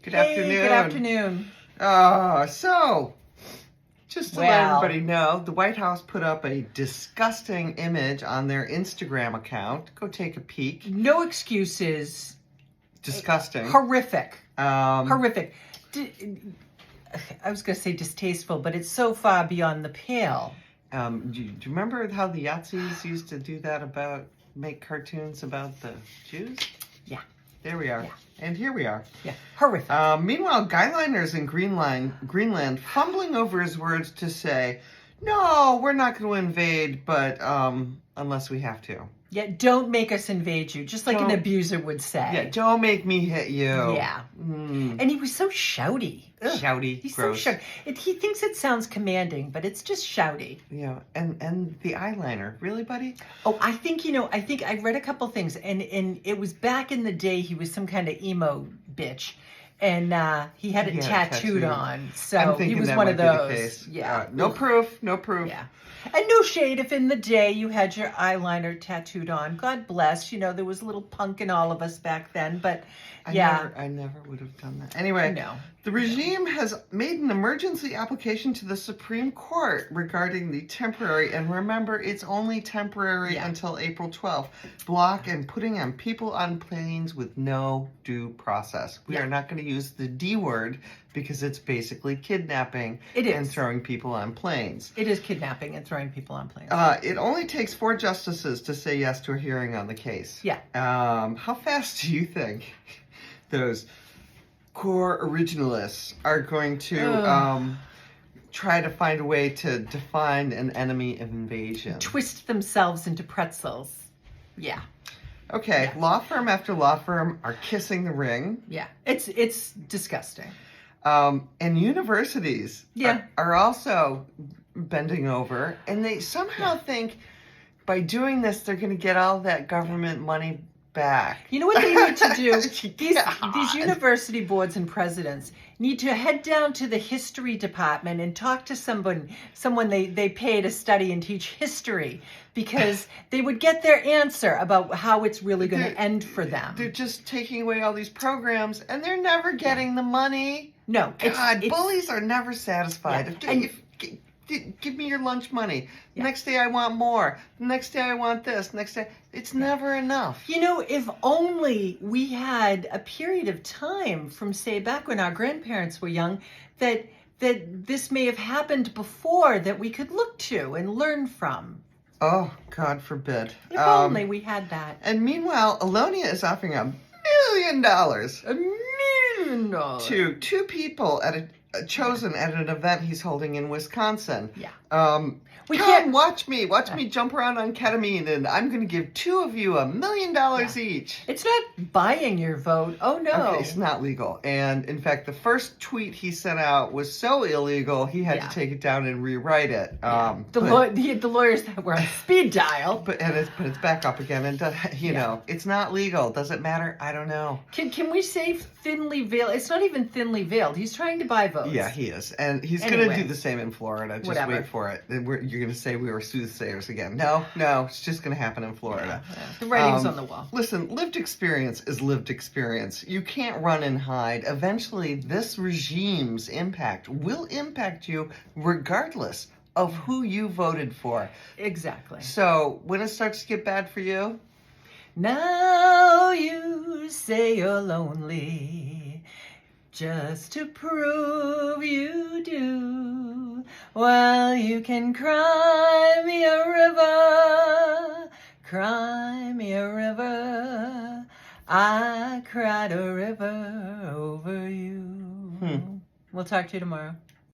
Good Hey, afternoon. good afternoon. So, just to let Well. everybody know, the White House put up a disgusting image on their Instagram account. Go take a peek. No excuses. Disgusting. Horrific. Um, Horrific. I was going to say distasteful, but it's so far beyond the pale. do you remember how the Yahtzees used to do that make cartoons about the Jews? Yeah. There we are. Yeah. And here we are. Yeah. Horrific. Meanwhile, Guy Liner's in Greenland fumbling over his words to say, no, we're not going to invade, but unless we have to. Yeah, don't make us invade you, just like an abuser would say. Yeah, don't make me hit you. Yeah. And he was so shouty. Ugh. Shouty, He's gross. so shouty. He thinks it sounds commanding, but it's just shouty. Yeah, and the eyeliner. Really, buddy? Oh, I think I read a couple things, and it was back in the day he was some kind of emo bitch. And he had it tattooed on, so he was one of those. Yeah, no proof. Yeah, and no shade if in the day you had your eyeliner tattooed on. God bless. There was a little punk in all of us back then, but I never would have done that. Anyway, the regime has made an emergency application to the Supreme Court regarding the temporary, and remember, it's only temporary until April 12th, block and putting on people on planes with no due process. We are not going to use the D word because it's basically kidnapping and throwing people on planes. It is kidnapping and throwing people on planes. It only takes 4 justices to say yes to a hearing on the case. Yeah. How fast do you think those core originalists are going to try to find a way to define an enemy of invasion? Twist themselves into pretzels. Yeah. Okay, law firm after law firm are kissing the ring. Yeah, it's disgusting. And universities are also bending over, and they somehow think by doing this they're going to get all that government money back. You know what they need to do? These university boards and presidents need to head down to the history department and talk to someone they pay to study and teach history, because they would get their answer about how it's really going to end for them. They're just taking away all these programs, and they're never getting the money. No. God, bullies are never satisfied. Give me your lunch money. Next day I want more. Next day I want this. Next day, it's never enough. If only we had a period of time from, say, back when our grandparents were young, that this may have happened before, that we could look to and learn from. Oh, God forbid. If only we had that. And meanwhile, Alonia is offering $1 million. $1 million. To 2 people chosen at an event he's holding in Wisconsin. Yeah. Come watch me jump around on ketamine, and I'm going to give 2 of you $1 million each. It's not buying your vote. Oh no. Okay, it's not legal. And in fact, the first tweet he sent out was so illegal he had to take it down and rewrite it. The lawyers that were on speed dial. But it's back up again, and it's not legal. Does it matter? I don't know. Can we say thinly veiled? It's not even thinly veiled. He's trying to buy votes. Yeah, he is, and he's going to do the same in Florida. Just wait for it. You're going to say we were soothsayers again. No, it's just going to happen in Florida. Yeah. The writing's on the wall. Listen, lived experience is lived experience. You can't run and hide. Eventually, this regime's impact will impact you regardless of who you voted for. Exactly. So, when it starts to get bad for you? Now you say you're lonely, just to prove you do. Well, you can cry me a river, cry me a river. I cried a river over you. We'll talk to you tomorrow.